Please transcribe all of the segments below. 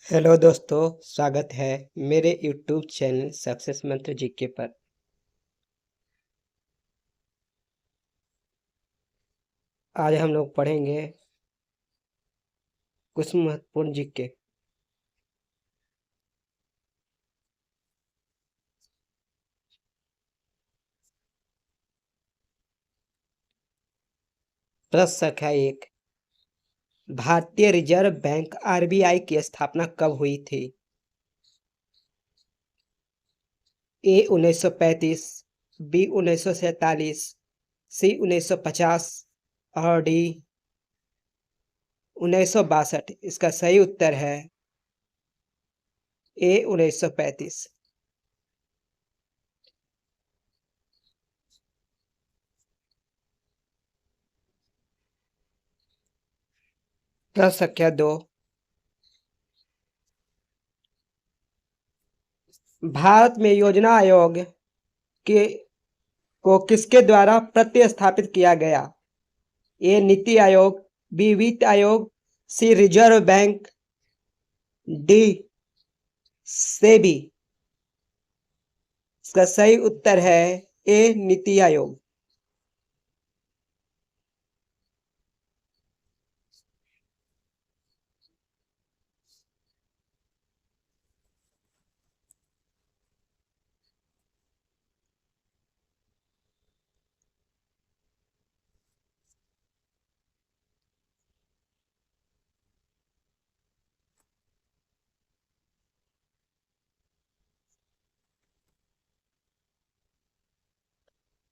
Hello दोस्तों, स्वागत है मेरे यूट्यूब चैनल सक्सेस मंत्र जीके पर। आज हम लोग पढ़ेंगे कुछ महत्वपूर्ण जीके। प्रश्न संख्या 1। भारतीय रिजर्व बैंक आरबीआई की स्थापना कब हुई थी? ए 1935, बी 1947, सी 1950 और डी 1962। इसका सही उत्तर है ए 1935। प्रश्न संख्या 2। भारत में योजना आयोग के को किसके द्वारा प्रतिस्थापित किया गया? ए नीति आयोग, बी वित्त आयोग, सी रिजर्व बैंक, डी सेबी। इसका सही उत्तर है ए नीति आयोग।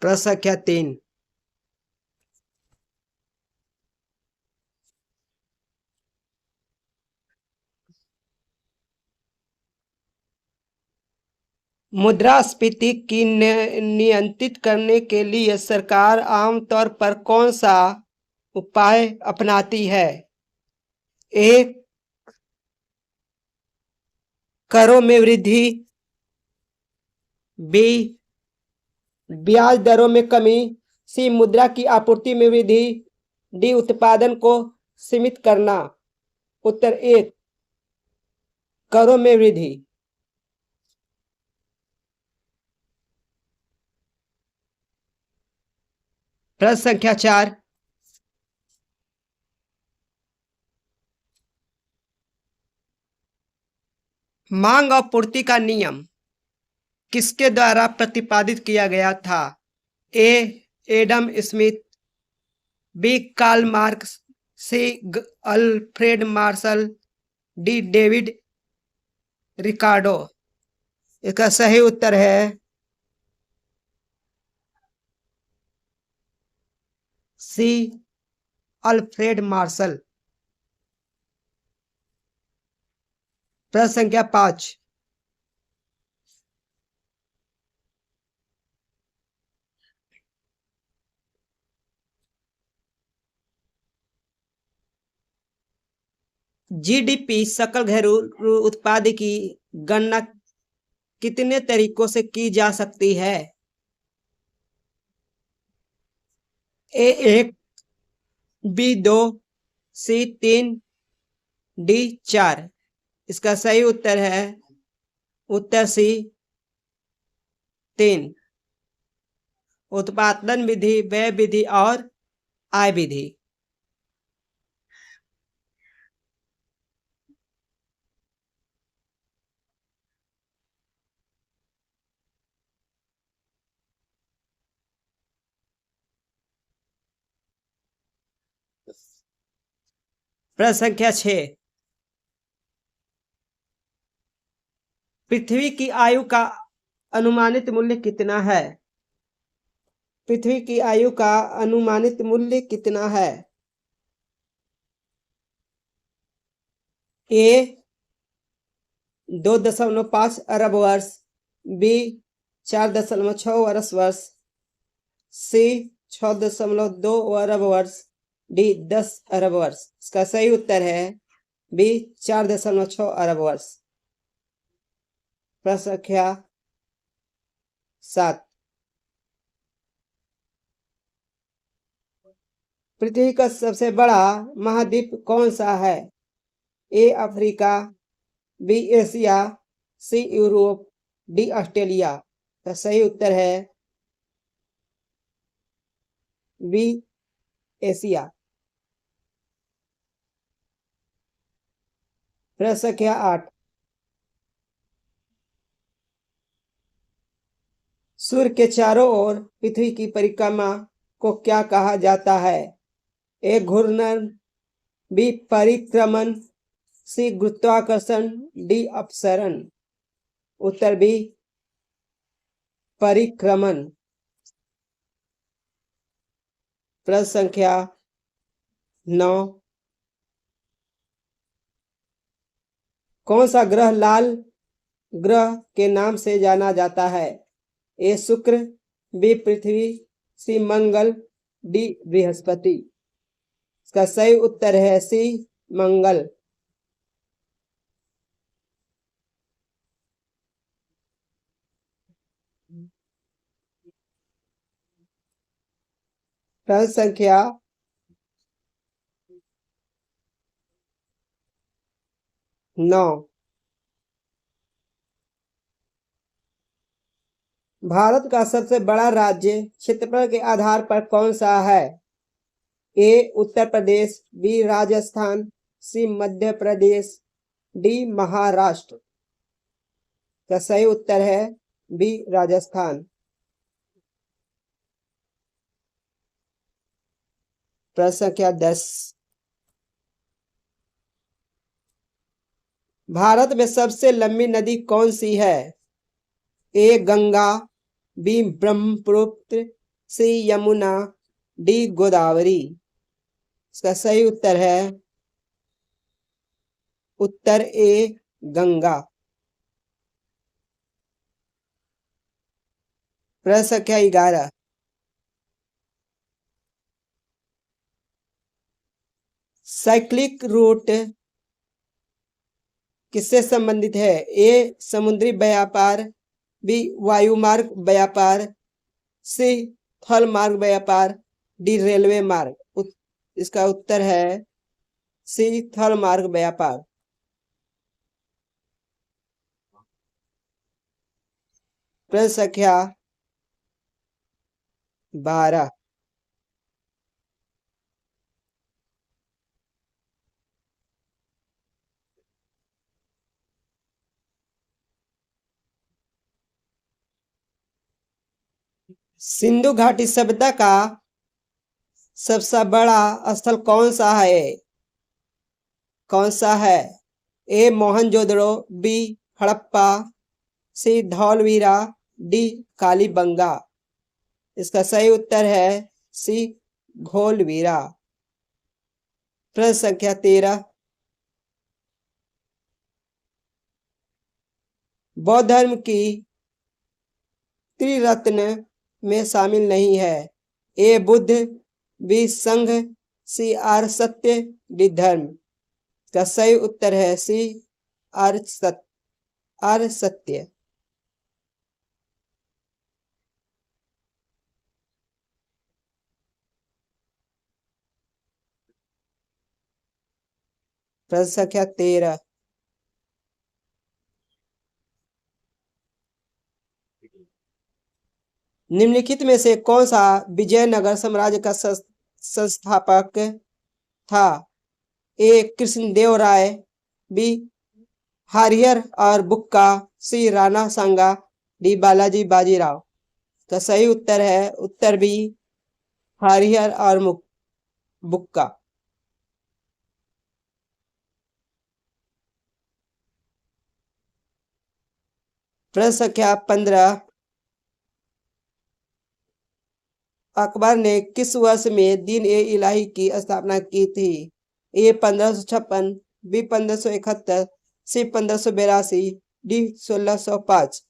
प्रश्न संख्या 3। मुद्रास्फीति की नियंत्रित करने के लिए सरकार आमतौर पर कौन सा उपाय अपनाती है? ए करों में वृद्धि, बी ब्याज दरों में कमी, सी मुद्रा की आपूर्ति में वृद्धि, डी उत्पादन को सीमित करना। उत्तर ए करों में वृद्धि। प्रश्न संख्या 4। मांग और पूर्ति का नियम किसके द्वारा प्रतिपादित किया गया था? A Adam Smith, B Karl Marx, C Alfred Marshall, D David Ricardo. इसका सही उत्तर है सी अल्फ्रेड मार्शल। प्रश्न संख्या 5। जीडीपी सकल घरेलू उत्पाद की गणना कितने तरीकों से की जा सकती है? ए 1, बी 2, सी 3, डी 4। इसका सही उत्तर है उत्तर सी 3। उत्पादन विधि, व्यय विधि और आय विधि। प्रश्न संख्या 6। पृथ्वी की आयु का अनुमानित मूल्य कितना है? पृथ्वी की आयु का अनुमानित मूल्य कितना है? ए 2.5 अरब वर्ष, बी 4.6 वर्ष, सी 6.2 अरब वर्ष, डी 10 अरब वर्ष। इसका सही उत्तर है बी 4.6 अरब वर्ष। प्रश्न संख्या 7। पृथ्वी का सबसे बड़ा महाद्वीप कौन सा है? A Africa, B Asia, C Europe, D Australia. तो सही उत्तर है बी एशिया। प्रश्न संख्या 8। सूर्य के चारों ओर पृथ्वी की परिक्रमा को क्या कहा जाता है? ए घूर्णन, बी परिक्रमण, सी गुरुत्वाकर्षण, डी अपसरण। उत्तर बी परिक्रमण। प्रश्न संख्या 9। कौन सा ग्रह लाल ग्रह के नाम से जाना जाता है? ए शुक्र, बी पृथ्वी, सी मंगल, डी बृहस्पति। इसका सही उत्तर है सी मंगल। प्रश्न संख्या 9। भारत का सबसे बड़ा राज्य क्षेत्रफल के आधार पर कौन सा है? ए उत्तर प्रदेश, बी राजस्थान, सी मध्य प्रदेश, डी महाराष्ट्र। का सही उत्तर है बी राजस्थान। प्रश्न संख्या 10। भारत में सबसे लंबी नदी कौन सी है? ए गंगा, बी ब्रह्मपुत्र, सी यमुना, डी गोदावरी। इसका सही उत्तर है उत्तर ए गंगा। प्रश्न संख्या 11। साइक्लिक रूट किससे संबंधित है? ए समुद्री व्यापार, बी वायुमार्ग व्यापार, सी थल मार्ग व्यापार, डी रेलवे मार्ग। इसका उत्तर है सी थल मार्ग व्यापार। प्रश्न संख्या 12। सिंधु घाटी सभ्यता का सबसे बड़ा स्थल कौन सा है? कौन सा है? ए मोहनजोदड़ो, बी हड़प्पा, सी धौलवीरा, डी कालीबंगा। इसका सही उत्तर है सी घोलवीरा। प्रश्न संख्या 13। बौद्ध धर्म की त्रिरत्न में शामिल नहीं है। ए बुद्ध, बी संघ, सी आर्य सत्य, डी धर्म। का सही उत्तर है सी आर्य सत्य। आर्य सत्य। प्रश्न संख्या 13। निम्नलिखित में से कौन सा विजयनगर साम्राज्य का संस्थापक था? ए कृष्णदेवराय, बी हरिहर और बुक्का, सी राणा सांगा, डी बालाजी बाजीराव। तो सही उत्तर है उत्तर बी हरिहर और बुक्का। प्रश्न संख्या 15। अकबर ने किस वर्ष में दीन ए इलाही की स्थापना की थी? ए 1556, बी 1571, सी 1582, डी 1605।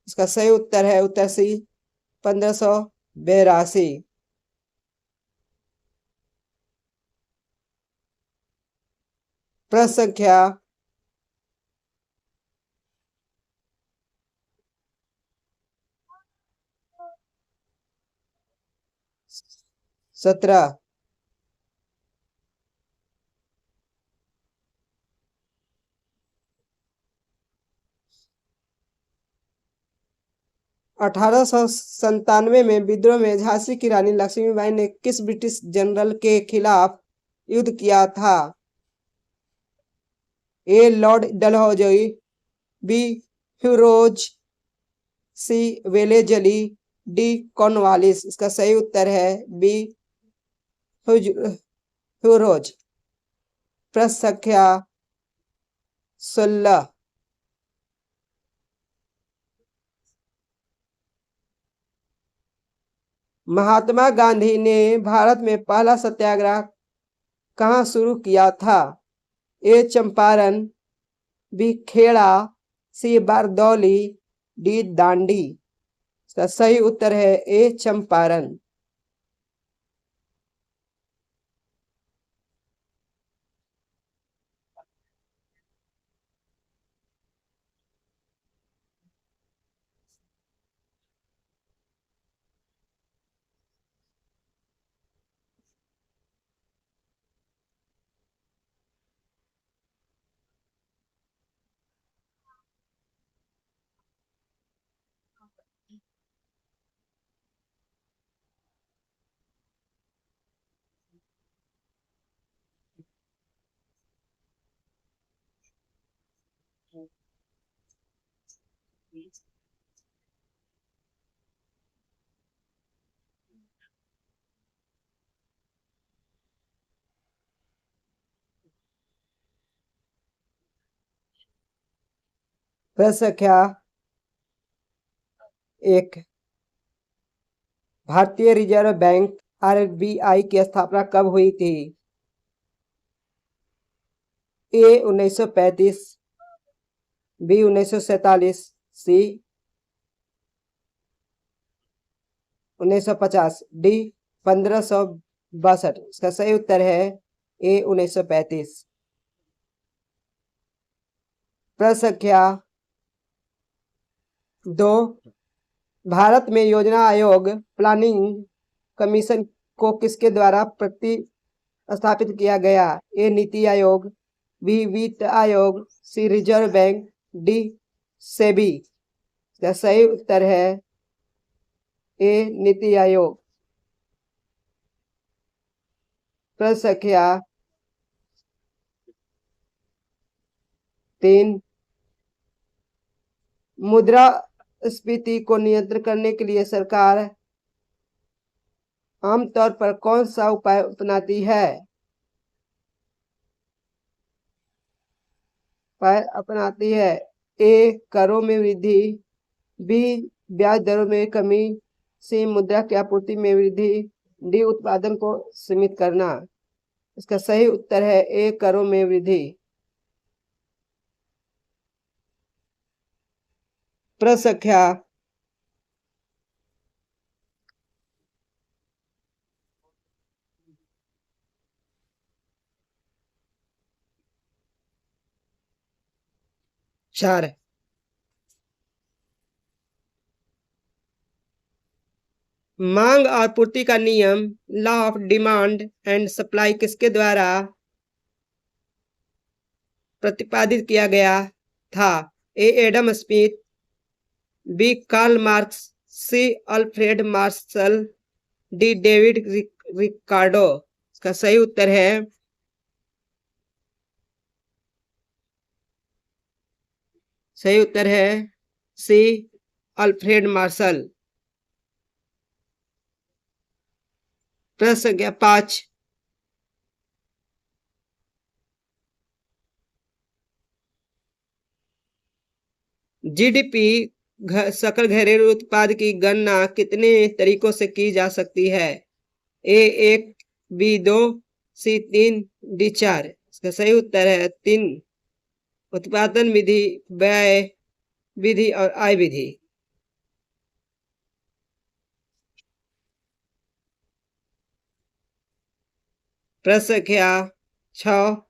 इसका सही उत्तर है उत्तर सी 1582। प्रश्न संख्या 17। 1897 में विद्रोह में झांसी की रानी लक्ष्मीबाई ने किस ब्रिटिश जनरल के खिलाफ युद्ध किया था? ए लॉर्ड डलहौजी, बी ह्यूरोज, सी वेलेजली, डी कॉर्नवालिस। इसका सही उत्तर है बी ह्यूरोज। प्रश्न संख्या 16। महात्मा गांधी ने भारत में पहला सत्याग्रह कहाँ शुरू किया था? ए चंपारण, बी खेड़ा, सी बारदौली, डी दांडी। इसका सही उत्तर है ए चंपारण। प्रश्न संख्या 1। भारतीय रिजर्व बैंक आरबीआई की स्थापना कब हुई थी? ए 1935, बी 1947, सी 1950, डी 1562। इसका सही उत्तर है ए 1935। प्रश्न संख्या 2। भारत में योजना आयोग प्लानिंग कमीशन को किसके द्वारा प्रतिस्थापित किया गया? ए नीति आयोग, बी वित्त आयोग, सी रिजर्व बैंक, डी सेबी। इसका सही उत्तर है ए नीति आयोग। प्रश्न संख्या 3। मुद्रास्फीति को नियंत्रित करने के लिए सरकार आमतौर पर कौन सा उपाय अपनाती है? ए करों में वृद्धि, बी ब्याज दरों में कमी, सी मुद्रा की आपूर्ति में वृद्धि, डी उत्पादन को सीमित करना। इसका सही उत्तर है ए करों में वृद्धि। प्रश्न संख्या 4। मांग और पूर्ति का नियम law of demand and supply किसके द्वारा प्रतिपादित किया गया था? A Adam Smith, B Karl Marx, C Alfred Marshall, D David Ricardo. इसका सही उत्तर है सी अल्फ्रेड मार्शल। प्रश्न संख्या 5। जीडीपी सकल घरेलू उत्पाद की गणना कितने तरीकों से की जा सकती है? ए 1, बी 2, सी 3, डी 4। इसका सही उत्तर है 3। उत्पादन विधि, व्यय विधि और आय विधि। प्रश्न संख्या 6।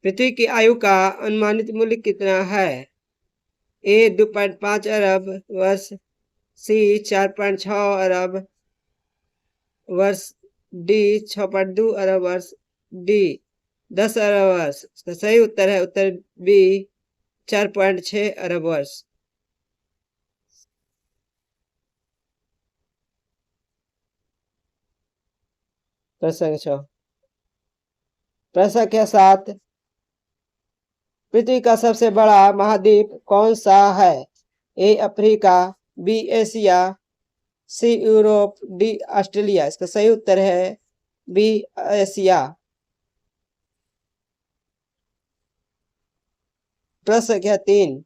पृथ्वी की आयु का अनुमानित मूल्य कितना है? ए 2.5 अरब वर्ष, सी 4.6 अरब वर्ष, डी 6.2 अरब वर्ष, डी 10 अरब वर्ष। इसका सही उत्तर है उत्तर बी 4.6 अरब वर्ष। प्रश्न 6। प्रश्न के साथ पृथ्वी का सबसे बड़ा महाद्वीप कौन सा है? A Africa, B Asia, C Europe, D Australia. इसका सही उत्तर है बी एशिया। प्रश्न क्या 3।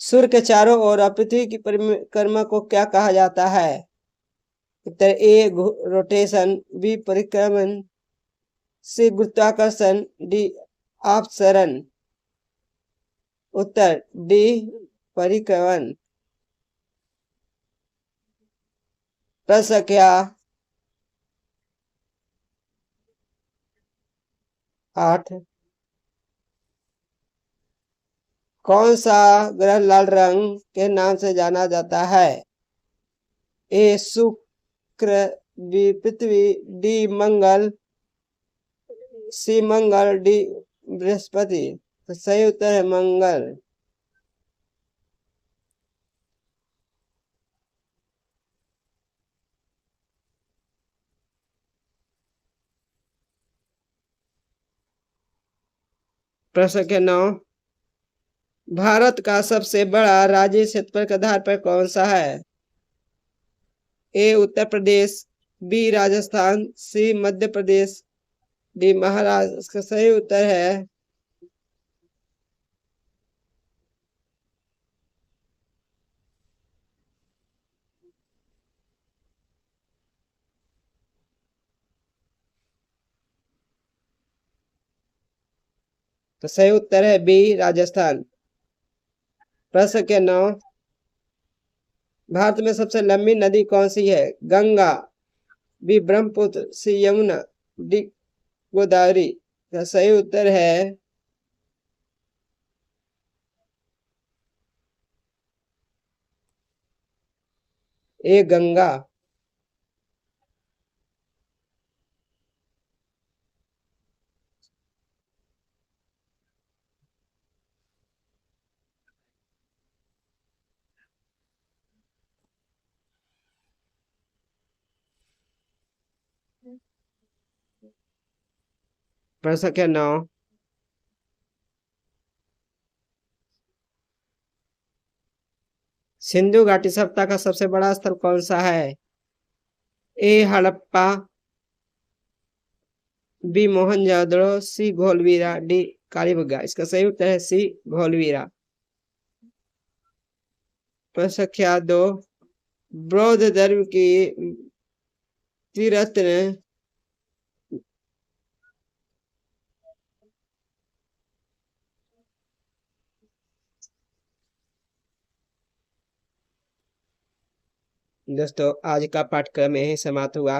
सूर्य के चारों ओर पृथ्वी की परिक्रमा को क्या कहा जाता है? उत्तर ए रोटेशन, बी परिक्रमण, सी गुरुत्वाकर्षण, डी अपसरण। उत्तर डी परिक्रमण। प्रश्न क्या 8। कौन सा ग्रह लाल रंग के नाम से जाना जाता है? ए शुक्र, बी पृथ्वी, डी मंगल, सी मंगल, डी बृहस्पति। तो सही उत्तर है मंगल। प्रश्न के 9। भारत का सबसे बड़ा राज्य क्षेत्रफल के आधार पर कौन सा है? ए उत्तर प्रदेश, बी राजस्थान, सी मध्य प्रदेश, डी महाराष्ट्र। इसका सही उत्तर है तो सही उत्तर है बी राजस्थान। प्रश्न के 9। भारत में सबसे लंबी नदी कौन सी है? गंगा, बी ब्रह्मपुत्र, सी यमुना, डी गोदावरी। का सही उत्तर है ए गंगा। प्रश्न के 9। सिंधु घाटी सभ्यता का सबसे बड़ा स्थल कौन सा है? ए हड़प्पा, बी मोहनजोदड़ो, सी घोलवीरा, डी कालीबंगा। इसका सही उत्तर है सी घोलवीरा। प्रश्न क्या 2। बौद्ध धर्म की त्रिरत्न दोस्तों आज का पाठ्यक्रम यही समाप्त हुआ।